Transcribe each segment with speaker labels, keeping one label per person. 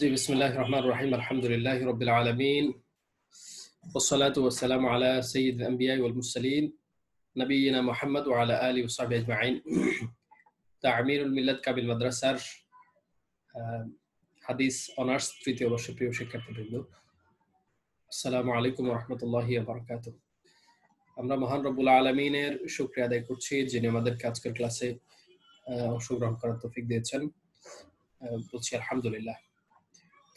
Speaker 1: জি, বিসমিল্লাহির রহমানির রহিম। আলহামদুলিল্লাহি রাব্বিল আলামিন। ওয়াসসালাতু ওয়াসসালামু আলা সাইয়্যিদিল আম্বিয়া'i ওয়াল মুরসালিন নবিয়্যিনা মুহাম্মদ ওয়া আলা আলিহি ওয়া সাহবিহি আজমাইন। তা'মিরুল মিল্লাত কামিল মাদ্রাসার আ হাদিস অনার্স তৃতীয় বর্ষের প্রিয় শিক্ষার্থীবৃন্দ, আসসালামু আলাইকুম ওয়া রাহমাতুল্লাহি ওয়া বারাকাতুহু। আমরা মহান রব্বুল আলামিনের শুকরিয়া আদায় করছি যিনি আমাদেরকে আজকের ক্লাসে অংশগ্রহণ করার তৌফিক দিয়েছেন। বলছি আলহামদুলিল্লাহ।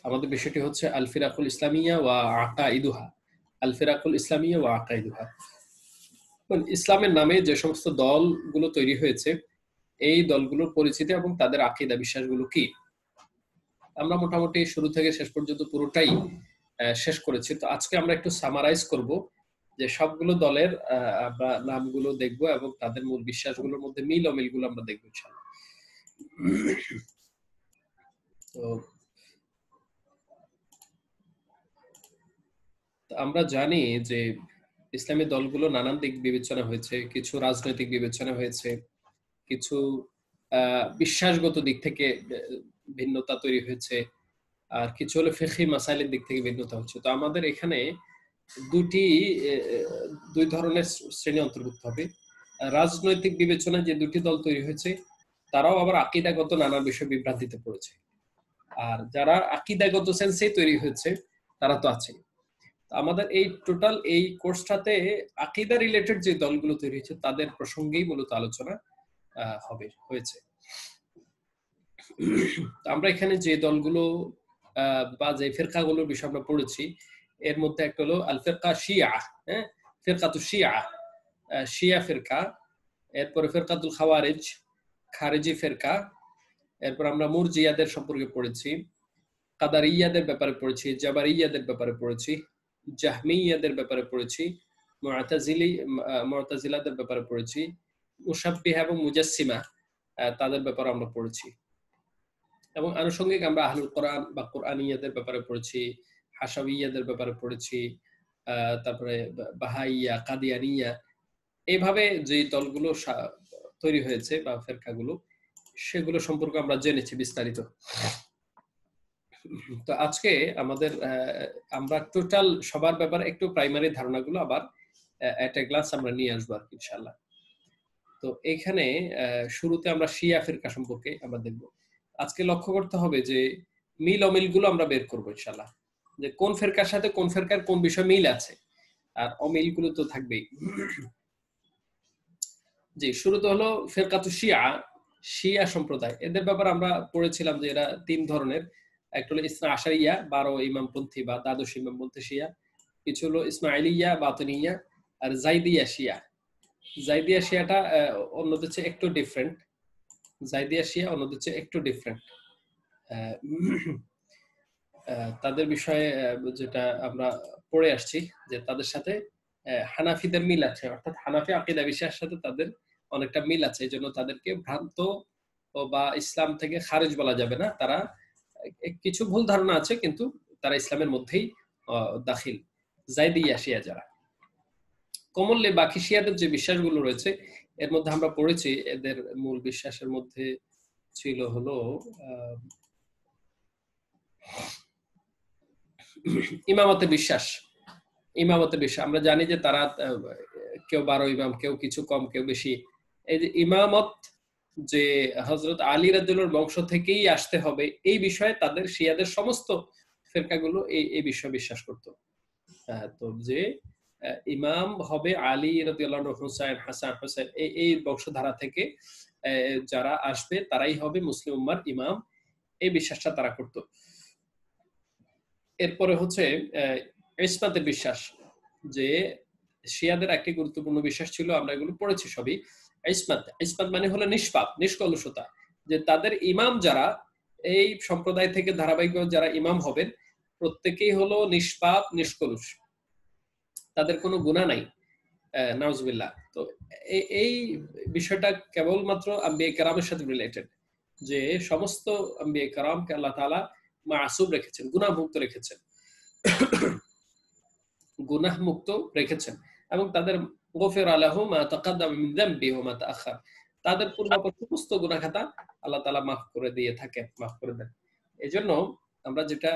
Speaker 1: আমাদের বিষয়টি হচ্ছে আল ফিরাকুল ইসলামিয়া ওয়া আকাইদুহা। আল ফিরাকুল ইসলামিয়া ওয়া আকাইদুহা। ইসলামের নামে যে সমস্ত দলগুলো তৈরি হয়েছে, এই দলগুলোর পরিচিতি এবং তাদের আকীদা বিশ্বাসগুলো কি। আমরা মোটামুটি শুরু থেকে শেষ পর্যন্ত পুরোটাই শেষ করেছি। তো আজকে আমরা একটু সামারাইজ করব যে সবগুলো দলের আমরা নামগুলো দেখব এবং তাদের মূল বিশ্বাসগুলোর মধ্যে মিল অমিলগুলো আমরা দেখব ইনশাআল্লাহ। তো আমরা জানি যে ইসলামী দলগুলো নানান দিক বিবেচনা হয়েছে, কিছু রাজনৈতিক বিবেচনা হয়েছে, কিছু বিশ্বাসগত দিক থেকে ভিন্নতা তৈরি হয়েছে, আর কিছু হলো ফিকহি মাসাইলের দিক থেকে ভিন্নতা হচ্ছে। তো আমাদের এখানে দুই ধরনের শ্রেণী অন্তর্ভুক্ত হবে। রাজনৈতিক বিবেচনায় যে দুটি দল তৈরি হয়েছে তারাও আবার আকীদাগত নানা বিষয় বিভ্রান্তিতে পড়েছে, আর যারা আকীদাগত সেন্সে তৈরি হয়েছে তারা তো আছে। আমাদের এই টোটাল এই কোর্সটাতে আকীদা রিলেটেড যে দলগুলো তৈরি হয়েছে তাদের প্রসঙ্গেই মূলত আলোচনা হয়েছে। আমরা এখানে যে দলগুলো বা যে ফিরকাগুলোর বিষয় আমরা পড়েছি, এর মধ্যে একটা হলো আল ফিরকা শিয়া, ফিরকাতু শিয়া, শিয়া ফিরকা। এরপরে ফিরকাতুল খাওয়ারিজ, খারিজি ফিরকা। এরপর আমরা মুরজিয়াদের সম্পর্কে পড়েছি, কাদারিয়াদের ব্যাপারে পড়েছি, জাবারিয়াদের ব্যাপারে পড়েছি, জাহমিয়াদের ব্যাপারে পড়েছি, মুতাজিলাদের ব্যাপারে পড়েছি, মুশাব্বিহা এবং মুজাসসিমা তাদের ব্যাপারে আমরা পড়েছি, এবং আনুষঙ্গিক আমরা আহলুল কোরআন বা কোরআনিয়াদের ব্যাপারে পড়েছি, হাসাবিয়াদের ব্যাপারে পড়েছি, তারপরে বাহাইয়া, কাদিয়ানিয়া। এইভাবে যে দলগুলো তৈরি হয়েছে বা ফেরকাগুলো, সেগুলো সম্পর্কে আমরা জেনেছি বিস্তারিত। তো আজকে আমাদের আমরা টোটাল সবার ব্যাপারে একটু প্রাইমারি ধারণাগুলো আবার এট এ গ্লাস আমরা নিয়ে আসবো আর কি ইনশাআল্লাহ। তো এখানে শুরুতে আমরা শিয়া ফিরকা সম্পর্কে আমরা দেখব। আজকে লক্ষ্য করতে হবে যে মিল অমিলগুলো আমরা বের করবো ইনশাআল্লাহ, যে কোন ফিরকার সাথে কোন ফিরকার কোন বিষয় মিল আছে, আর অমিলগুলো তো থাকবেই। জি, শুরুতে হলো ফিরকাতু শিয়া, শিয়া সম্প্রদায়। এদের ব্যাপারে আমরা পড়েছিলাম যে এরা তিন ধরনের। একটা হলো ইসনা আশারিয়া, 12 ইমামপন্থী বা দ্বাদশ ইমামপন্থী শিয়া। কিছু হলো ইসমাইলিয়া, বাতিনিয়া, আর জাইদিয়া শিয়া। জাইদিয়া শিয়াটা অন্যদের চেয়ে একটু ডিফারেন্ট। জাইদিয়া শিয়া অন্যদের চেয়ে একটু ডিফারেন্ট। তাদের বিষয়ে যেটা আমরা পড়ে আসছি যে তাদের সাথে হানাফিদের মিল আছে, অর্থাৎ হানাফি আকীদা বিশ্বাসের সাথে তাদের অনেকটা মিল আছে। এই জন্য তাদেরকে ভ্রান্ত বা ইসলাম থেকে খারিজ বলা যাবে না। তারা কিছু ভুল ধারণা আছে, কিন্তু তারা ইসলামের মধ্যেই দাখিল। জাইদিয়া শিয়া যারা, কমনলি বাকি শিয়াদের যে বিশ্বাসগুলো রয়েছে এর মধ্যে আমরা পড়েছি, এদের মূল বিশ্বাসের মধ্যে ছিল হলো ইমামতে বিশ্বাস। ইমামতে বিশ্বাস আমরা জানি যে তারা কেউ 12 ইমাম, কেউ কিছু কম, কেউ বেশি। এই যে ইমামত যে হযরত আলী রাদিয়াল্লাহু বংশ থেকেই আসতে হবে, এই বিষয়ে তাদের শিয়াদের সমস্ত ফিরকাগুলো এই বিষয়ে বিশ্বাস করত। তো যে ইমাম হবে আলী রাদিয়াল্লাহু আনহু, হুসাইন, হাসান, হোসেন, এই বংশধারা থেকে যারা আসবে তারাই হবে মুসলিম উম্মার ইমাম, এই বিশ্বাসটা তারা করত। এরপরে হচ্ছে ইসমাতের বিশ্বাস, যে শিয়াদের একটি গুরুত্বপূর্ণ বিশ্বাস ছিল, আমরা এগুলো পড়েছি সবই। ইসমাত, ইসমাত মানে হলো নিষ্পাপ, নিষ্কলুষতা, যে তাদের ইমাম যারা এই সম্প্রদায় থেকে ধারাবাহিক যারা ইমাম হবেন প্রত্যেকেই হলো নিষ্পাপ, নিষ্কলুষ, তাদের কোনো গুনাহ নাই, নাউজুবিল্লাহ। তো এই বিষয়টা কেবলমাত্র আম্বিয়া কেরামের সাথে রিলেটেড, যে সমস্ত আম্বিয়া কেরামকে আল্লাহ তাআলা মাসুম রেখেছেন, গুনাহমুক্ত রেখেছেন, গুনাহ মুক্ত রেখেছেন, এবং তাদের গফির লাহু মা তাকাদ্দাম মিন যামবি ওয়া মা তাআখার, তাদের পূর্বাপর সমস্ত গুনাহ খাতা আল্লাহ তাআলা মাফ করে দিয়ে থাকেন, মাফ করে দেন। এজন্য আমরা যেটা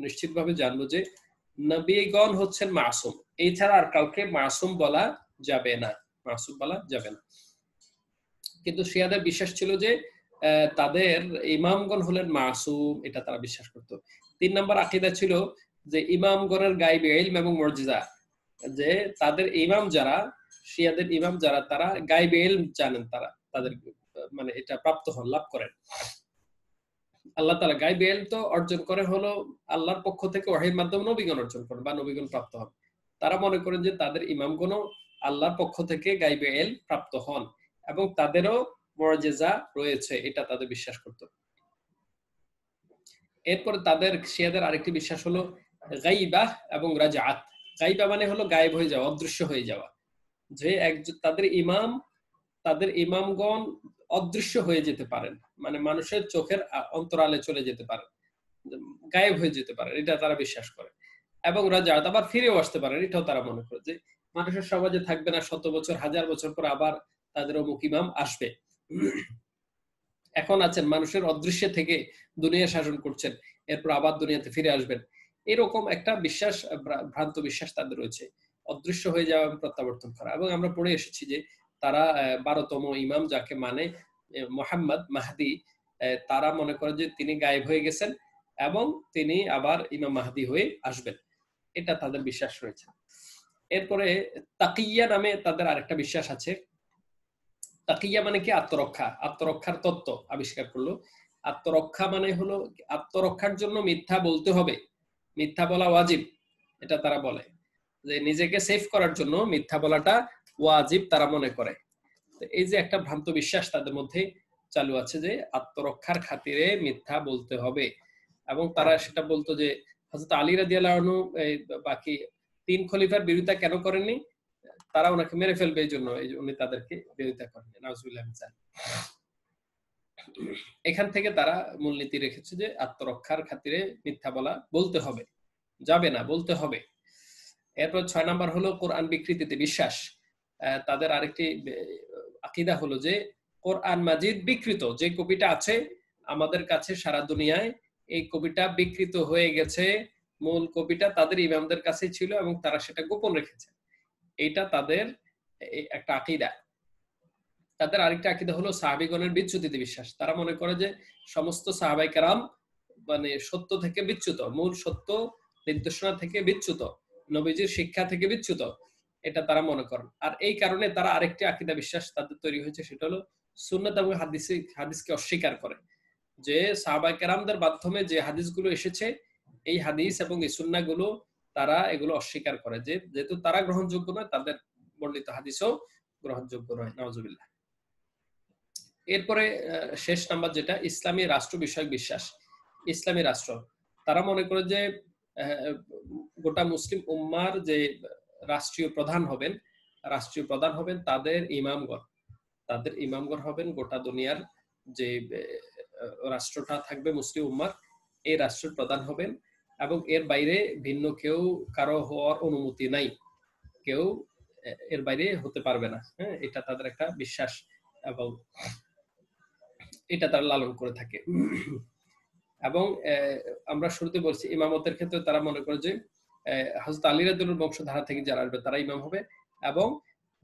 Speaker 1: নিশ্চিতভাবে জানবো যে নবীগণ হচ্ছেন মাসুম, এছাড়া আর কাউকে মাসুম বলা যাবে না, মাসুম বলা যাবে না। কিন্তু শিয়াদের বিশ্বাস ছিল যে তাদের ইমামগণ হলেন মাসুম, এটা তারা বিশ্বাস করত। 3 নম্বর আকীদা ছিল যে ইমামগণের গায়বী ইলম এবং মুজিজা, যে তাদের ইমাম যারা, শিয়াদের ইমাম যারা, তারা গায়বী ইলম জানেন, তারা তাদের মানে এটা প্রাপ্ত হন, লাভ করেন। আল্লাহ তাআলা গায়বী ইলম তো অর্জন করে হলো আল্লাহর পক্ষ থেকে ওহীর মাধ্যমে নবীগণ অর্জন করেন বা নবীগণ প্রাপ্ত হন। তারা মনে করেন যে তাদের ইমামগণও আল্লাহর পক্ষ থেকে গায়বী ইলম প্রাপ্ত হন এবং তাদেরও মুজিজা রয়েছে, এটা তাদের বিশ্বাস করত। এরপরে তাদের শিয়াদের আরেকটি বিশ্বাস হলো গায়বা এবং রাজআত। গায়বা মানে হলো গায়েব হয়ে যাওয়া, অদৃশ্য হয়ে যাওয়া, যে একজন তাদের ইমামগণ অদৃশ্য হয়ে যেতে পারেন, মানে মানুষের চোখের অন্তরালে চলে যেতে পারেন, গায়েব হয়ে যেতে পারেন, এটা তারা বিশ্বাস করে। এবং রাজআত, আবার ফিরেও আসতে পারেন, এটাও তারা মনে করে যে মানুষের সমাজে থাকবে না, 100 বছর 1000 বছর পর আবার তাদের অমুক ইমাম আসবে। এখন আছেন মানুষের অদৃশ্যে থেকে দুনিয়া শাসন করছেন, এরপর আবার দুনিয়াতে ফিরে আসবেন, এরকম একটা বিশ্বাস, ভ্রান্ত বিশ্বাস তাদের রয়েছে, অদৃশ্য হয়ে যাওয়া এবং প্রত্যাবর্তন করা। এবং আমরা পড়ে এসেছি যে তারা 12তম ইমাম যাকে মানে মুহাম্মদ মাহদি, তারা মনে করে যে তিনি গায়েব হয়ে গেছেন এবং তিনি আবার ইমাম মাহদি হয়ে আসবেন, এটা তাদের বিশ্বাস রয়েছে। এরপরে তাকিয়া নামে তাদের আরেকটা বিশ্বাস আছে। তাকিয়া মানে কি? আত্মরক্ষা, আত্মরক্ষার তত্ত্ব আবিষ্কার করলো। আত্মরক্ষা মানে হলো আত্মরক্ষার জন্য মিথ্যা বলতে হবে, মিথ্যা বলা ওয়াজিব, এটা তারা বলে যে নিজেকে সেফ করার জন্য মিথ্যা বলাটা ওয়াজিব তারা মনে করে। এই যে একটা ভ্রান্ত বিশ্বাস তাদের মধ্যে চালু আছে যে আত্মরক্ষার খাতিরে মিথ্যা বলতে হবে। এবং তারা সেটা বলতো যে হযরত আলী রাদিয়াল্লাহু আনহু বাকি 3 খলিফার বিরোধিতা কেন করেননি? তারা ওনাকে মেরে ফেলবে এই জন্য উনি তাদেরকে বিরোধিতা করেন। নাউজুবিল্লাহ। এখান থেকে তারা মূলনীতি রেখেছে যে আত্মরক্ষার খাতিরে মিথ্যা বলতে হবে, যাবে না, বলতে হবে। এরপর 6 নাম্বার হলো কোরআন বিকৃতিতে বিশ্বাস। তাদের আরেকটি আকীদা হলো যে কোরআন মাজিদ বিকৃত, যে কপিটা আছে আমাদের কাছে সারা দুনিয়ায়, এই কপিটা বিকৃত হয়ে গেছে, মূল কপিটা তাদের ইমামদের কাছে ছিল এবং তারা সেটা গোপন রেখেছে, এটা তাদের একটা আকীদা। তাদের আরেকটা আকীদা হলো সাহাবীগণের বিচ্যুতিতে বিশ্বাস। তারা মনে করে যে সমস্ত সাহাবায়ে কেরাম মানে সত্য থেকে বিচ্যুত, মূল সত্য নির্দেশনা থেকে বিচ্যুত, নবীজির শিক্ষা থেকে বিচ্যুত, এটা তারা মনে করেন। আর এই কারণে তারা আরেকটি আকীদা বিশ্বাস তাদের তৈরি হয়েছে, সেটা হলো সুন্নাত এবং হাদিসকে অস্বীকার করে, যে সাহাবায়ে কেরামদের মাধ্যমে যে হাদিসগুলো এসেছে, এই হাদিস এবং এই সুন্নাহগুলো তারা এগুলো অস্বীকার করে, যে যেহেতু তারা গ্রহণযোগ্য নয়, তাদের বর্ণিত হাদিসও গ্রহণযোগ্য নয়। নাউজুবিল্লাহ। এরপরে শেষ নাম্বার যেটা ইসলামী রাষ্ট্র বিষয়ক বিশ্বাস। ইসলামী রাষ্ট্র, তারা মনে করে যে গোটা মুসলিম উম্মার যে রাষ্ট্রীয় প্রধান হবেন তাদের ইমামগণ হবেন গোটা দুনিয়ার যে রাষ্ট্রটা থাকবে মুসলিম উম্মার, এই রাষ্ট্রের প্রধান হবেন এবং এর বাইরে ভিন্ন কেউ কারো হওয়ার অনুমতি নাই, কেউ এর বাইরে হতে পারবে না। হ্যাঁ, এটা তাদের একটা বিশ্বাস এবং এটা তারা লালন করে থাকে। এবং আমরা শুরুতে বলছি ইমামতের ক্ষেত্রে তারা মনে করে যে হযরত আলী রাদিয়াল্লাহু বংশধারা থেকে যারা আসবে তারা ইমাম হবে এবং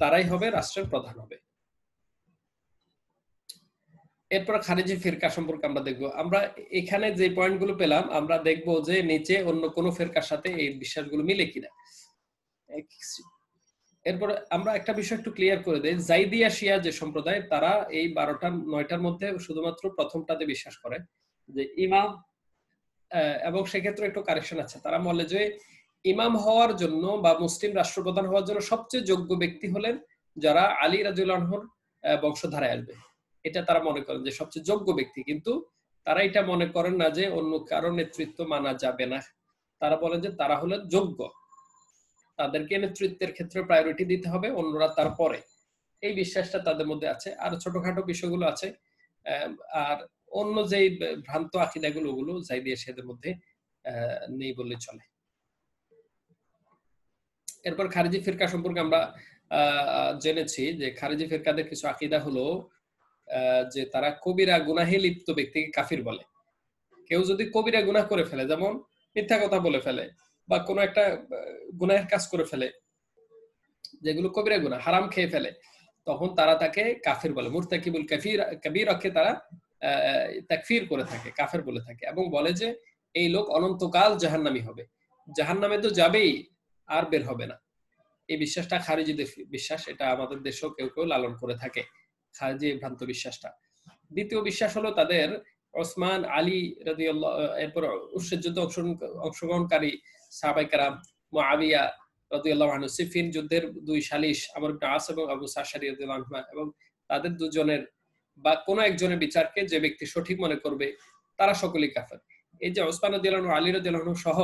Speaker 1: তারাই হবে রাষ্ট্রের প্রধান হবে। এরপর খারিজি ফিরকা সম্পর্কে আমরা দেখব। আমরা এখানে যে পয়েন্টগুলো পেলাম, আমরা দেখব যে নিচে অন্য কোন ফিরকার সাথে এই বিশ্বাসগুলো মিলে কিনা। এরপরে আমরা একটা বিষয় একটু ক্লিয়ার করে দেই, জাইদিয়া শিয়া যে সম্প্রদায়, তারা এই 9টার মধ্যে শুধুমাত্র প্রথমটাতে বিশ্বাস করে যে ইমাম, এবং সেক্ষেত্রে একটু কারেকশন আছে। তারা বলে যে ইমাম হওয়ার জন্য বা মুসলিম রাষ্ট্রপ্রধান হওয়ার জন্য সবচেয়ে যোগ্য ব্যক্তি হলেন যারা আলী রাদিয়াল্লাহু আনহুর বংশধারায় আসবে, এটা তারা মনে করেন যে সবচেয়ে যোগ্য ব্যক্তি। কিন্তু তারা এটা মনে করেন না যে অন্য কারো নেতৃত্ব মানা যাবে না। তারা বলেন যে তারা হলেন যোগ্য, তাদেরকে নেতৃত্বের ক্ষেত্রে প্রায়োরিটি দিতে হবে, অন্যরা তারপরে। এই বিশ্বাসটা তাদের মধ্যে আছে। আর ছোটখাটো বিষয়গুলো আছে, আর অন্য যে ভ্রান্ত আকীদাগুলো ওগুলো জাইদিয়া শিয়াদের মধ্যে নেই বললে চলে। এরপর খারিজি ফিরকা সম্পর্কে আমরা জেনেছি যে খারিজি ফিরকাদের কিছু আকীদা হলো যে তারা কবিরা গুনাহে লিপ্ত ব্যক্তিকে কাফির বলে, কেউ যদি কবিরা গুনাহ করে ফেলে, যেমন মিথ্যা কথা বলে ফেলে বা কোনো একটা গুনাহের কাজ করে ফেলে, যেগুলো কবিরা গুনাহ, হারাম খেয়ে ফেলে, তখন তারা তাকে কাফির বলে। মুরতাকিবুল কাবীরাকে তারা তাকফীর করে থাকে, কাফের বলে থাকে, এবং বলে যে এই লোক অনন্তকাল জাহান্নামী হবে, জাহান্নামে তো যাবেই, আর বের হবে না। এই বিশ্বাসটা খারিজিদের বিশ্বাস, এটা আমাদের দেশেও কেউ কেউ লালন করে থাকে, খারিজি ভ্রান্ত বিশ্বাসটা। দ্বিতীয় বিশ্বাস হলো তাদের ওসমান, আলী রাদিয়াল্লাহু, এরপর উহুদের যুদ্ধে অংশগ্রহণকারী সাহাবায়ে কেরাম, মুআবিয়া রাদিয়াল্লাহু আনহু, সিফিন যুদ্ধের দুই সালিশ আমর ইবনে আস এবং আবু সাশারি রাদিয়াল্লাহু আনহু, এবং তাদের দুজনের বা কোনো একজনের বিচারকে যে ব্যক্তি সঠিক মনে করবে তারা সকলেই কাফের। এই যে ওসমান রাদিয়াল্লাহু আনহু, আলী রাদিয়াল্লাহু আনহু সহ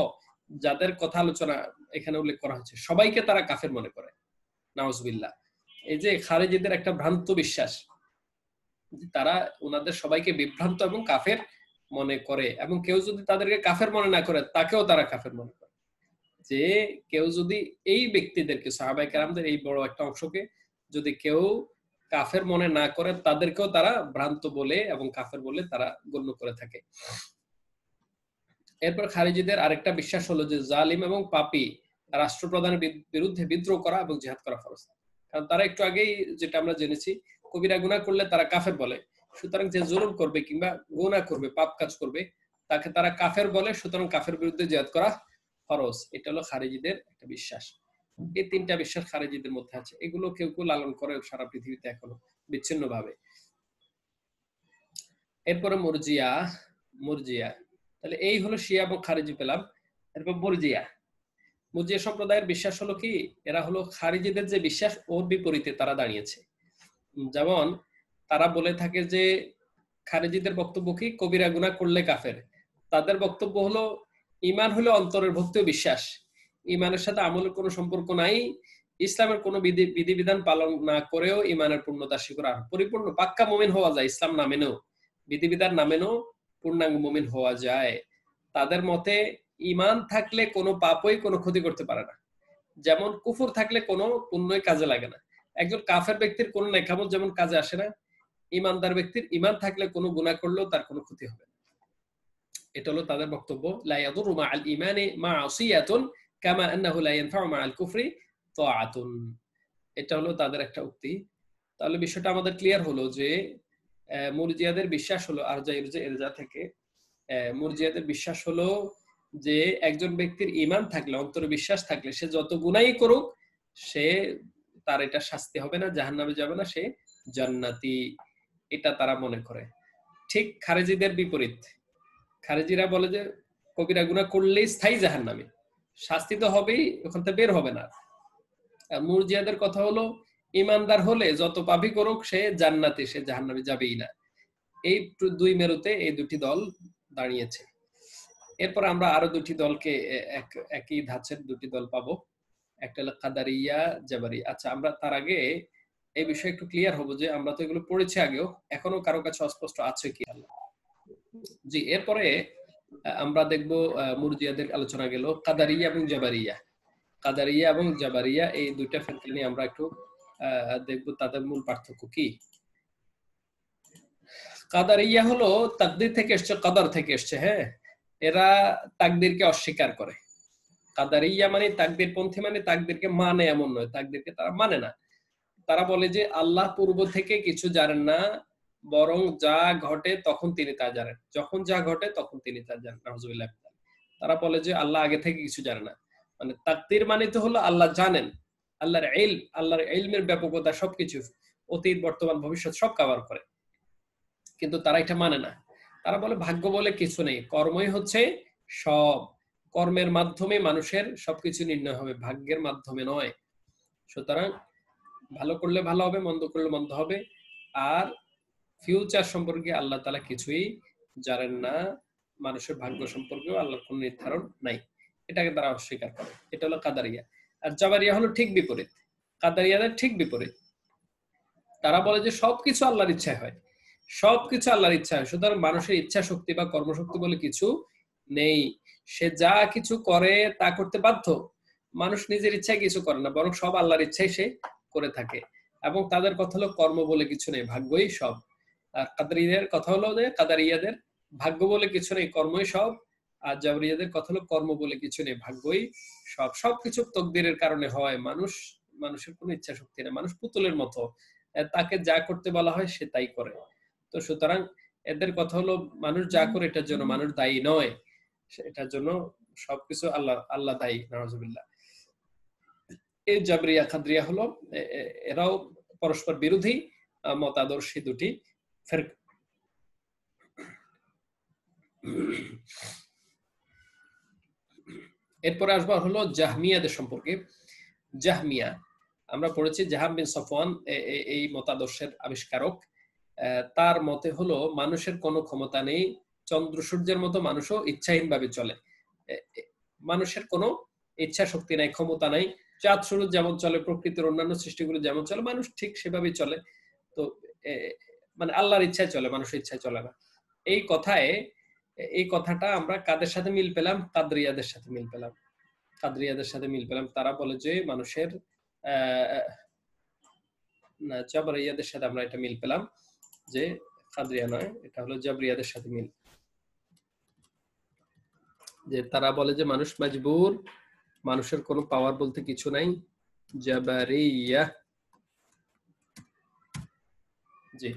Speaker 1: যাদের কথা আলোচনা এখানে উল্লেখ করা হচ্ছে, সবাইকে তারা কাফের মনে করে, নাউজুবিল্লাহ। এই যে খারিজিদের একটা ভ্রান্ত বিশ্বাস, তারা ওনাদের সবাইকে বিভ্রান্ত এবং কাফের মনে করে, এবং কেউ যদি তাদেরকে কাফের মনে না করে তাকেও তারা কাফের মনে করে। যে কেউ যদি এই ব্যক্তিদেরকে, সাহাবায়ে কেরামদের এই বড় একটা অংশকে যদি কেউ কাফের মনে না করে, তাদেরকেও তারা ভ্রান্ত বলে এবং কাফের বলে তারা গণ্য করে থাকে। এরপর খারিজিদের আরেকটা বিশ্বাস হলো যে জালিম এবং পাপী রাষ্ট্রপ্রধানের বিরুদ্ধে বিদ্রোহ করা এবং জিহাদ করা ফরজ। কারণ তারা একটু আগেই যেটা আমরা জেনেছি, কবিরা গুনাহ করলে তারা কাফের বলে, সুতরাং যে জুলুম করবে কিংবা গুনাহ করবে, পাপ কাজ করবে, তাকে তারা কাফের বলে, সুতরাং কাফের বিরুদ্ধে জিহাদ করা ফরজ। এটা হলো খারিজিদের একটা বিশ্বাস। এই তিনটা বিশ্বাস খারিজিদের মধ্যে আছে, এগুলো কেউ কেউ লালন করে সারা পৃথিবীতে এখনো বিচ্ছিন্ন ভাবে। এরপরে মুরজিয়া, মুরজিয়া, তাহলে এই হলো শিয়া এবং খারিজি পেলাম। এরপর মুরজিয়া, মুরজিয়া সম্প্রদায়ের বিশ্বাস হলো কি, এরা হলো খারিজিদের যে বিশ্বাস ওর বিপরীতে তারা দাঁড়িয়েছে। যেমন তারা বলে থাকে যে খারিজিদের বক্তব্য কি, কবিরা গুনাহ করলে কাফের। তাদের বক্তব্য হলো ঈমান হলো অন্তরের ভক্তি ও বিশ্বাস, ঈমানের সাথে আমলের কোনো সম্পর্ক নাই। ইসলামের কোনো বিধিবিধান পালন না করেও ঈমানের পূর্ণতা স্বীকার, পরিপূর্ণ পাক্কা মুমিন হওয়া যায়, ইসলাম না মেনেও, বিধিবিধান না মেনেও পূর্ণাঙ্গ মুমিন হওয়া যায়। তাদের মতে ঈমান থাকলে কোনো পাপই কোনো ক্ষতি করতে পারে না, যেমন কুফর থাকলে কোনো পুণ্যই কাজে লাগে না। একজন কাফের ব্যক্তির কোনো নেকামত যেমন কাজে আসে না, ঈমানদার ব্যক্তির ঈমান থাকলে কোনো গুনাহ করলেও তার কোনো ক্ষতি হবে না। এটা হলো তাদের বক্তব্য। লা ইয়াদুরু মাআল ঈমানি মা'সিয়াতুন কামা আন্নাহু লা ইয়ানফা'ু মা'আল কুফরি তাআতুন। এটা হলো তাদের একটা উক্তি। তাহলে বিষয়টা আমাদের ক্লিয়ার হলো যে মুরজিয়াদের বিশ্বাস হলো, আরজা ইরজা থেকে মুরজিয়াদের বিশ্বাস হলো যে একজন ব্যক্তির ঈমান থাকলে, অন্তরে বিশ্বাস থাকলে, সে যত গুনাহই করুক, সে তার এটা শাস্তি হবে না, জাহান্নামে যাবে না, সে জান্নাতি, এটা তারা মনে করে। ঠিক খারিজিদের বিপরীত। খারিজিরা বলে যে কবিরা গুনাহ করলেই স্থায়ী জাহান্নামে, শাস্তি তো হবেই, ওখান থেকে বের হবে না। আর মুরজিয়াদের কথা হলো ঈমানদার হলে যত পাপই করুক সে জান্নাতি, সে জাহান্নামে যাবেই না। এই দুই মেরুতে এই দুটি দল দাঁড়িয়েছে। এরপর আমরা আরো দুটি দলকে, একই ধাঁচের দুটি দল পাবো, একটা হলো কাদারিয়া, জাবারি। আচ্ছা, আমরা তার আগে এই বিষয়ে একটু ক্লিয়ার হবো যে আমরা তো এগুলো পড়েছি আগেও, এখনো কারো কাছে অস্পষ্ট আছে কি? জি, এরপরে আমরা দেখব মুরজিয়াদের আলোচনা গেল, কাদারিয়া এবং জাবারিয়া। কাদারিয়া এবং জাবারিয়া এই দুইটা ফিরকা নিয়ে আমরা একটু দেখব তাদের মূল পার্থক্য কি। কাদারিয়া হলো তাকদীর থেকে এসছে, কদর থেকে এসছে। হ্যাঁ, এরা তাকদীরকে অস্বীকার করে। কাদারিয়া মানে তাকদীরপন্থী, মানে তাকদীরকে মানে এমন নয়, তাকদীরকে তারা মানে না। তারা বলে যে আল্লাহ পূর্ব থেকে কিছু জানেন না, বরং যা ঘটে তখন তিনি তা জানেন, যখন যা ঘটে তখন তিনি তা জানেন। নাউজুবিল্লাহ। তারা বলে যে আল্লাহ আগে থেকে কিছু জানে না। মানে তাকদীর মানে তো হলো আল্লাহ জানেন, আল্লাহর ইলম, আল্লাহর ইলমের ব্যাপকতা সবকিছু, অতীত বর্তমান ভবিষ্যৎ সব কভার করে। কিন্তু তারা এটা মানে না। তারা বলে ভাগ্য বলে কিছু নেই, কর্মই হচ্ছে সব, কর্মের মাধ্যমে মানুষের সবকিছু নির্ণয় হবে, ভাগ্যের মাধ্যমে নয়। সুতরাং ভালো করলে ভালো হবে, মন্দ করলে মন্দ হবে। আর ফিউচার সম্পর্কে আল্লাহ তাআলা কিছুই জানেন না, মানুষের ভাগ্য সম্পর্কেও আল্লাহর কোনো নির্ধারণ নাই, এটাকে তারা অস্বীকার করে। এটা হলো কাদারিয়া। আর জাবারিয়া হলো ঠিক বিপরীত, কাদারিয়াদের ঠিক বিপরীত। তারা বলে যে সবকিছু আল্লাহর ইচ্ছায় হয়, সবকিছু আল্লাহর ইচ্ছা হয়, সুতরাং মানুষের ইচ্ছা শক্তি বা কর্মশক্তি বলে কিছু নেই। সে যা কিছু করে তা করতে বাধ্য, মানুষ নিজের ইচ্ছায় কিছু করে না, বরং সব আল্লাহর ইচ্ছায় সে করে থাকে। এবং তাদের কথা হলো কর্ম বলে কিছু নেই, ভাগ্যই সব। আর কাদারিয়াদের কথা হলো যে কাদারিয়াদের ভাগ্য বলে কিছু নেই, কর্মই সব। আর জাবরিয়াদের কথা হলো কর্ম বলে কিছু নেই, ভাগ্যই সব। সবকিছু তকদিরের কারণে হয়। মানুষের কোনো ইচ্ছা শক্তি নেই, মানুষ পুতুলের মতো, তাকে যা করতে বলা হয় সে তাই করে। তো সুতরাং এদের কথা হলো মানুষ যা করে এটার জন্য মানুষ দায়ী নয়, এটার জন্য সবকিছু আল্লাহ আল্লাহ দায়ী, নাউজুবিল্লাহ। এই জাবরিয়া কাদরিয়া হলো এরাও পরস্পর বিরোধী মতাদর্শী দুটি ফিরকা। এরপরে আসবো হলো জাহমিয়াদের সম্পর্কে। জাহমিয়া আমরা পড়েছি জাহাম বিন সফওয়ান এই মতাদর্শের আবিষ্কারক। তার মতে হলো মানুষের কোনো ক্ষমতা নেই, চন্দ্র সূর্যের মতো মানুষও ইচ্ছাহীনভাবে চলে। মানুষের কোনো ইচ্ছা শক্তি নাই, ক্ষমতা নাই। চাঁদ সূর্য যেমন চলে, প্রকৃতির অন্যান্য সৃষ্টিগুলো যেমন চলে, মানুষ ঠিক সেভাবেই চলে। তো মানে আল্লাহর ইচ্ছায় চলে, মানুষের ইচ্ছায় চলে না। এই কথাটা আমরা কাদের সাথে মিল পেলাম? কাদরিয়াদের সাথে মিল পেলাম। কাদরিয়াদের সাথে মিল পেলাম। তারা বলে যে মানুষের না, জাবরিয়াদের সাথে আমরা এটা মিল পেলাম যে কাদরিয়া নয়, এটা হলো জাবরিয়াদের সাথে মিল। যে তারা বলে যে মানুষ মজবুর, মানুষের কোনো পাওয়ার বলতে কিছু নাই। জাবরিয়া। জি,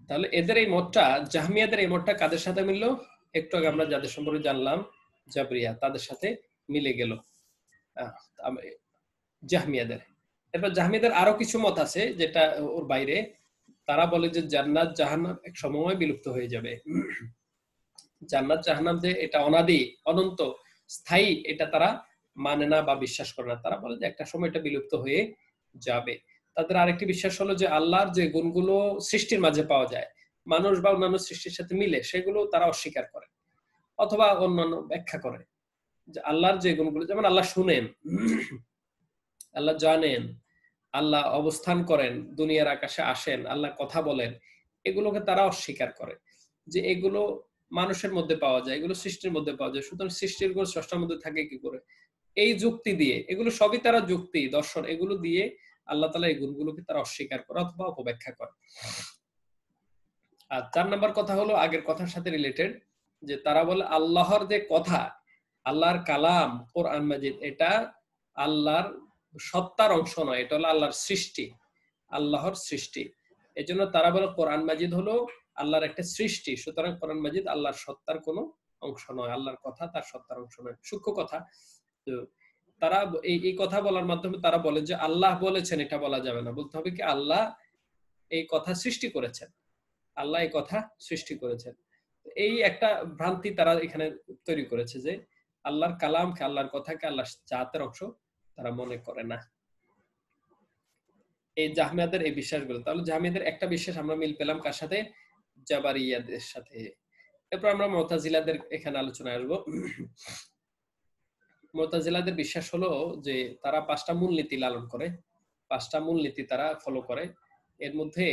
Speaker 1: তাহলে এদের এই মতটা, জাহমিয়াদের এই মতটা কাদের সাথে মিললো? একটু আগে আমরা যাদের সম্পর্কে জানলাম জাবরিয়া, তাদের সাথে মিলে গেল জাহমিয়াদের। এরপর জাহমিয়াদের আরো কিছু মত আছে যেটা ওর বাইরে। তারা বলে যে জান্নাত জাহান্নাম এক সময় বিলুপ্ত হয়ে যাবে। জান্নাত জাহান্নাম যে এটা অনাদি অনন্ত স্থায়ী, এটা তারা মানে না বা বিশ্বাস করে না। তারা বলে যে একটা সময় এটা বিলুপ্ত হয়ে যাবে। তাদের আরেকটি বিশ্বাস হলো যে আল্লাহর যে গুণগুলো সৃষ্টির মাঝে পাওয়া যায়, মানুষ বা অন্যান্য সৃষ্টির সাথে মিলে, সেগুলো তারা অস্বীকার করে অথবা অন্যান্য ব্যাখ্যা করে। যে আল্লাহর যে গুণগুলো, যেমন আল্লাহ শুনেন, আল্লাহ জানেন, আল্লাহ অবস্থান করেন, দুনিয়ার আকাশে আসেন, আল্লাহ কথা বলেন, এগুলোকে তারা অস্বীকার করে যে এগুলো মানুষের মধ্যে পাওয়া যায়, এগুলো সৃষ্টির মধ্যে পাওয়া যায়, সুতরাং সৃষ্টির গুণ স্রষ্টার মধ্যে থাকে কি করে? এই যুক্তি দিয়ে, এগুলো সবই তারা যুক্তি দর্শন, এগুলো দিয়ে আল্লাহ তাআলা এই গুণগুলোকে তারা অস্বীকার করে অথবা অপব্যাখ্যা করে। আর 4 নম্বর কথা হলো আগের কথার সাথে রিলেটেড, যে তারা বলে আল্লাহর যে কথা, আল্লাহর কালাম কোরআন মাজিদ, এটা আল্লাহর সত্তার অংশ নয়, এটা হলো আল্লাহর সৃষ্টি, আল্লাহর সৃষ্টি। এজন্য তারা বলে কোরআন মাজিদ হলো আল্লাহর একটা সৃষ্টি, সুতরাং কোরআন মাজিদ আল্লাহর সত্তার কোনো অংশ নয়, আল্লাহর কথা তার সত্তার অংশ নয়। সূক্ষ্ম কথা। তো তারা এই কথা বলার মাধ্যমে তারা বলে যে আল্লাহ বলেছেন এটা বলা যাবে না, বলতে হবে কি আল্লাহ এই কথা সৃষ্টি করেছেন, আল্লাহ এই কথা সৃষ্টি করেছেন। এই একটা ভ্রান্তি তারা এখানে তৈরি করেছে যে আল্লাহর কালামকে, আল্লাহর কথাকে আল্লাহর জাতের অংশ তারা মনে করে না। এই জাহমিয়াদের এই বিশ্বাসগুলো। তাহলে জাহমিয়াদের একটা বিশ্বাস আমরা মিল পেলাম কার সাথে? জাবারিয়াদের সাথে। এরপর আমরা মুতাজিলাদের এখানে আলোচনায় আসবো। মুতাজিলাদের বিশ্বাস হলো যে তারা 5টা মূলনীতি লালন করে, 5টা মূলনীতি তারা ফলো করে। এর মধ্যে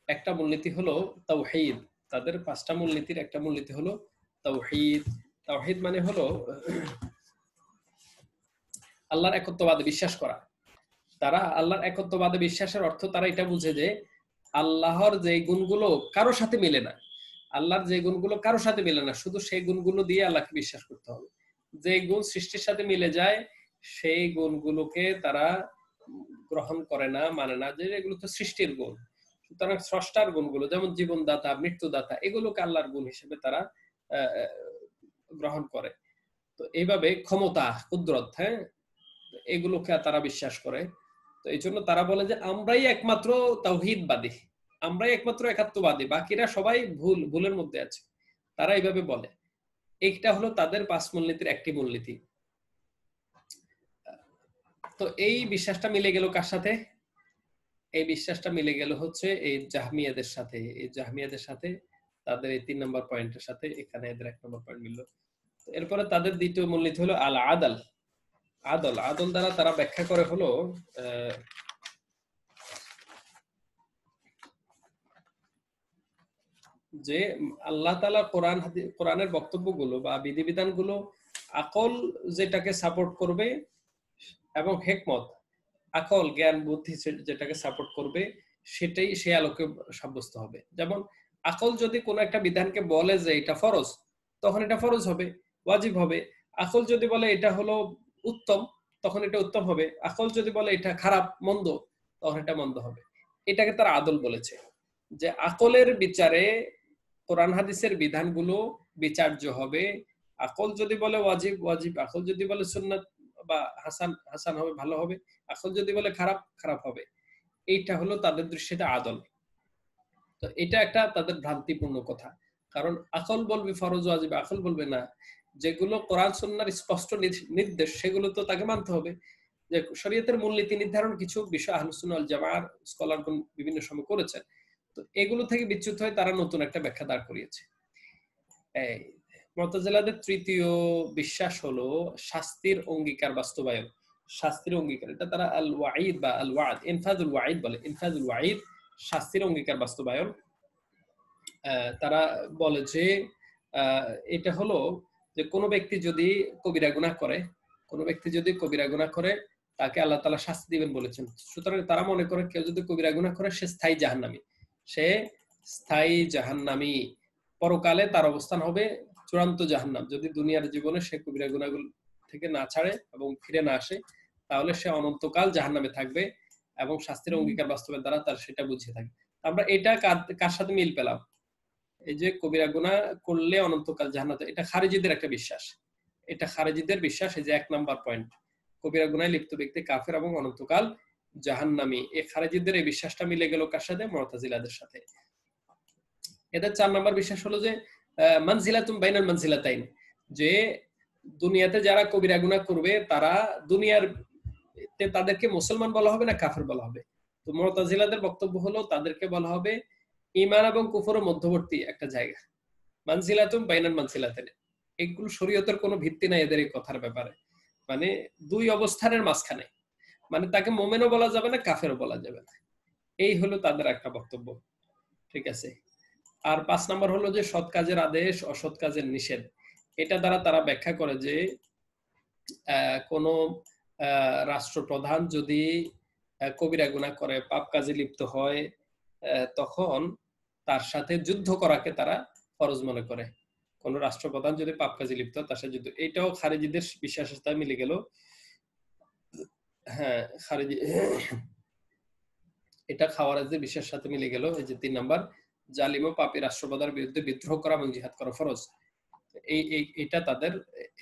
Speaker 1: একটা মূলনীতি হলো তাওহীদ। তাদের 5টা মূলনীতির একটা মূলনীতি হলো তাওহীদ। তাওহীদ মানে হলো আল্লাহর একত্ববাদে বিশ্বাস করা। তারা আল্লাহর একত্ববাদে বিশ্বাসের অর্থ তারা এটা বুঝে যে আল্লাহর যে গুণগুলো কারো সাথে মিলে না, আল্লাহর যে গুণগুলো কারো সাথে মিলে না, শুধু সেই গুণগুলো দিয়ে আল্লাহকে বিশ্বাস করতে হবে। যে গুণ সৃষ্টির সাথে মিলে যায় সেই গুণগুলোকে তারা গ্রহণ করে না, মানে না, যে এগুলো তো সৃষ্টির গুণ। সুতরাং স্রষ্টার গুণগুলো যেমন জীবনদাতা, মৃত্যুদাতা, এগুলোকে আল্লাহর গুণ হিসেবে তারা গ্রহণ করে। তো এইভাবে ক্ষমতা, কুদরত, হ্যাঁ, এগুলোকে তারা বিশ্বাস করে। তো এই জন্য তারা বলে যে আমরাই একমাত্র তাওহীদবাদী, আমরাই একমাত্র একাত্মবাদী, বাকিরা সবাই ভুলের মধ্যে আছে, তারা এইভাবে বলে। এইটা হলো তাদের 5 মূলনীতির একটি মূলনীতি। তো এই বিশ্বাসটা মিলে গেল কার সাথে? এই বিশ্বাসটা মিলে গেল হচ্ছে এই জাহমিয়াদের সাথে। এই জাহমিয়াদের সাথে তাদের এই 3 নম্বর পয়েন্টের সাথে এখানে এদের 1 নম্বর পয়েন্ট মিলল। এরপরে তাদের দ্বিতীয় মূলনীতি হলো আল আদাল। আদল, আদল দ্বারা তারা ব্যাখ্যা করে হলো যে আল্লাহ তাআলা কোরআনের বক্তব্যগুলো বা বিধিবিধানগুলো আকল যেটাকে সাপোর্ট করবে এবং হিকমত, আকল জ্ঞান বুদ্ধি যেটাকে সাপোর্ট করবে সেটাই সে আলোকে সাব্যস্ত হবে। যেমন আকল যদি কোনো একটা বিধানকে বলে যে এটা ফরজ, তখন এটা ফরজ হবে, ওয়াজিব হবে। আকল যদি বলে এটা হলো উত্তম, তখন এটা উত্তম হবে। আকল যদি বলে এটা খারাপ মন্দ, তখন এটা মন্দ হবে। এটাকে তারা আদল বলেছে, যে আকলের বিচারে কোরআন হাদিসের বিধানগুলো বিচার্য হবে। আকল যদি বলে ওয়াজিব, ওয়াজিব। আকল যদি বলে সুন্নাত বা হাসান, হাসান হবে, ভালো হবে। আকল যদি বলে খারাপ, খারাপ হবে। এইটা হলো তাদের দৃষ্টিতে আদল। তো এটা একটা তাদের ভ্রান্তিপূর্ণ কথা। কারণ আকল বলবে ফরজ ওয়াজিব, আকল বলবে না। যেগুলো কোরআন সুন্নাহর স্পষ্ট নির্দেশ, সেগুলো তো তাকে মানতে হবে। যে শরীয়তের মূলনীতি নির্ধারণ কিছু বিষয় আহলুস সুন্নাহ ওয়াল জামাআর স্কলারগণ বিভিন্ন সময় করেছেন। তো এগুলো থেকে বিচ্যুত হয়ে তারা নতুন একটা ব্যাখ্যা দাঁড় করিয়েছে। এই মুতাজিলাদের তৃতীয় বিশ্বাস হলো শাস্তির অঙ্গীকার বাস্তবায়ন। শাস্তির অঙ্গীকার, এটা তারা আল ওয়াঈদ বা আল ওয়াদ, ইনফাজুল ওয়াঈদ বলে। ইনফাজুল ওয়াঈদ, শাস্তির অঙ্গীকার বাস্তবায়ন। তারা বলে যে এটা হলো যে কোনো ব্যক্তি যদি কবিরা গুনাহ করে, কোনো ব্যক্তি যদি কবিরা গুনাহ করে, তাকে আল্লাহ তাআলা শাস্তি দিবেন বলেছেন। সুতরাং তারা মনে করে কেউ যদি কবিরা গুনাহ করে সে স্থায়ী জাহান্নামী, সে স্থায়ী জাহান্নামী। পরকালে তার অবস্থান হবে চূড়ান্ত জাহান্নাম। যদি দুনিয়ার জীবনে সে কবিরা গুনাহগুলো থেকে না ছাড়ে এবং ফিরে না আসে, তাহলে সে অনন্তকাল জাহান্নামে থাকবে এবং শাস্তির অঙ্গীকার বাস্তবের দ্বারা তার সেটা বুঝিয়ে থাকে। আমরা এটা কার সাথে মিল পেলাম? এই যে কবিরা গুনাহ করলে অনন্তকাল জান্নাতে, এটা খারিজিদের একটা বিশ্বাস। এটা খারিজিদের বিশ্বাস। এই যে 1 নাম্বার পয়েন্ট, কবিরা গুনাহে লিপ্ত ব্যক্তি কাফের এবং অনন্তকাল জাহান্নামী। এই খারিজিদের এই বিশ্বাসটা মিলে গেল কার সাথে? মুতাজিলাদের সাথে। এদের 4 নাম্বার বিশ্বাস হলো যে মানজিলাতুম বাইনাল মানজিলাতাইন, যে দুনিয়াতে যারা কবিরা গুনাহ করবে তারা দুনিয়ার তাদেরকে মুসলমান বলা হবে না কাফের বলা হবে। তো মুতাজিলাদের বক্তব্য হলো তাদেরকে বলা হবে ঈমান এবং কুফরের মধ্যবর্তী একটা জায়গা, মানজিলাতুম বাইনাল মানজিলাতাইন। এগুলো শরীয়তের কোনো ভিত্তি নাই এদের এই কথার ব্যাপারে। মানে দুই অবস্থানের মাঝখানে, মানে তাকে মুমিনও বলা যাবে না, কাফেরও বলা যাবে না। এই হলো তাদের একটা বক্তব্য। ঠিক আছে। আর 5 নাম্বার হলো যে সৎ কাজের আদেশ, অসৎ কাজের নিষেধ। এটা দ্বারা তারা ব্যাখ্যা করে যে কোন রাষ্ট্রপ্রধান যদি কবিরা গুনাহ করে, পাপ কাজে লিপ্ত হয়, তখন তার সাথে যুদ্ধ করাকে তারা ফরজ মনে করে। কোন রাষ্ট্রপ্রধান যদি পাপ কাজে লিপ্ত হয় তার সাথে যুদ্ধ। এটাও খারিজিদের বিশ্বাসের সাথে মিলে গেল। হ্যাঁ, খারিজি এটা খাওয়ারিজদের বিশ্বাসের সাথে মিলে গেল। এই যে 3 নাম্বার, জালিম ও পাপী রাষ্ট্রপ্রধানের বিরুদ্ধে বিদ্রোহ করা এবং জিহাদ করা ফরজ। এটা তাদের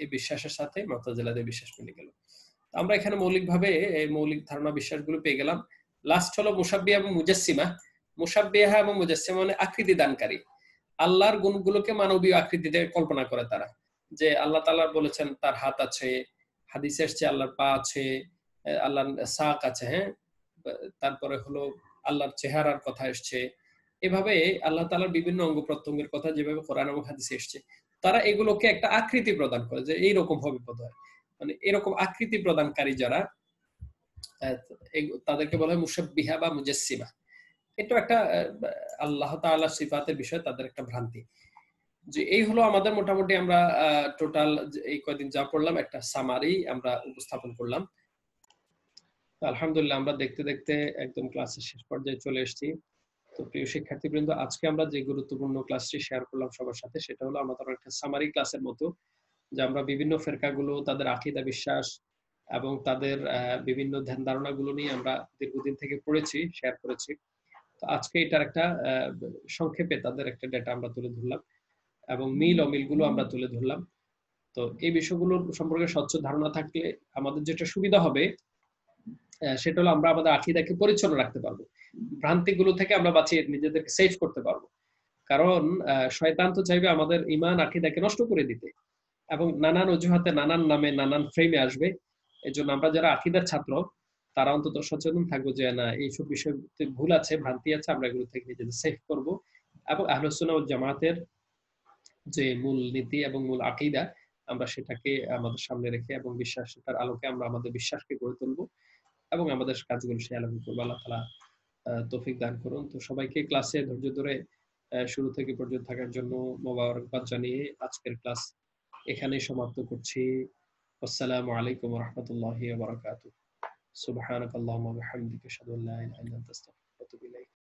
Speaker 1: এই বিশ্বাসের সাথে মুতাজিলাদের বিশ্বাস মিলে গেল। আমরা এখানে মৌলিকভাবে এই মৌলিক ধারণা বিশ্বাসগুলো পেয়ে গেলাম। লাস্ট হলো মুশাব্বিহা এবং মুজাসসিমা। মুশাব্বিহা এবং মুজাসসিমা মানে আকৃতি দানকারী। আল্লাহর গুণগুলোকে মানবীয় আকৃতিতে কল্পনা করে তারা। যে আল্লাহ তাআলা বলেছেন তার হাত আছে, হাদিসে এসেছে আল্লাহর পা আছে, আল্লাহর সাক আছে, হ্যাঁ। তারপরে হলো আল্লাহর চেহারার কথা এসেছে। এভাবে আল্লাহ তাআলার বিভিন্ন অঙ্গ প্রত্যঙ্গের কথা যেভাবে কোরআন এবং হাদিসে এসেছে, তারা এগুলোকে একটা আকৃতি প্রদান করে যে এইরকম হবে বোধহয়। মানে এরকম আকৃতি প্রদানকারী যারা, তাদেরকে বলা হয় মুশাব্বিহা বা মুজাসসিমা। এটা একটা আল্লাহ তাআলার সিফাতের বিষয়ে তাদের একটা ভ্রান্তি। যে এই হলো আমাদের মোটামুটি আমরা টোটাল এই কয়দিন যা পড়লাম একটা সামারি আমরা উপস্থাপন করলাম। আলহামদুলিল্লাহ আমরা দেখতে দেখতে একদম ক্লাসের শেষ পর্যায়ে চলে এসেছি। তো প্রিয় শিক্ষার্থীবৃন্দ, আজকে আমরা যে গুরুত্বপূর্ণ ক্লাসটি শেয়ার করলাম সবার সাথে, সেটা হলো আমাদের একটা সামারি ক্লাসের মতো, যে আমরা বিভিন্ন ফেরকাগুলো, তাদের আকীদা বিশ্বাস এবং তাদের বিভিন্ন ধ্যান ধারণাগুলো নিয়ে আমরা দীর্ঘদিন থেকে পড়েছি, শেয়ার করেছি। তো আজকে এটার একটা সংক্ষেপে তাদের একটা ডেটা আমরা তুলে ধরলাম এবং মিল অমিলগুলো আমরা তুলে ধরলাম। তো এই বিষয়গুলোর সম্পর্কে স্বচ্ছ ধারণা থাকলে আমাদের যেটা সুবিধা হবে সেটা হলো আমরা আমাদের আকীদাকে পরিচ্ছন্ন রাখতে পারবো, ভ্রান্তিগুলো থেকে আমরা বাঁচিয়ে নিজেদেরকে সেভ করতে পারবো। কারণ শয়তান তো চাইবে আমাদের ঈমান আকীদাকে নষ্ট করে দিতে এবং নানান অজুহাতে, নানান নামে, নানান ফ্রেমে আসবে। এজন্য আমরা যারা আকীদার ছাত্র তারা অন্তত সচেতন থাকবো যে না, এইসব বিষয়তে ভুল আছে, ভ্রান্তি আছে, আমরা এগুলো থেকে নিজেদের সেভ করব এবং আহলুস সুন্নাহ ওয়াল জামাতের যে মূল নীতি এবং মূল আকীদা আমরা সেটাকে আমাদের সামনে রেখে এবং বিশ্বাসটার আলোকে আমরা আমাদের বিশ্বাসকে গড়ে তুলবো এবং আমাদের কাজগুলো সে আলোকে করবো। আল্লাহ তাআলা তৌফিক দান করুন। তো সবাইকে ক্লাসে ধৈর্য ধরে শুরু থেকে পর্যন্ত থাকার জন্য মোবারকবাদ জানিয়ে আজকের ক্লাস এখানেই সমাপ্ত করছি। আসসালামু আলাইকুম ওয়া রাহমাতুল্লাহি ওয়া বারাকাতুহু। সুবহানাকাল্লাহুম্মা ওয়া বিহামদিকা আশহাদু আল্লা ইলাহা ইল্লা আনতা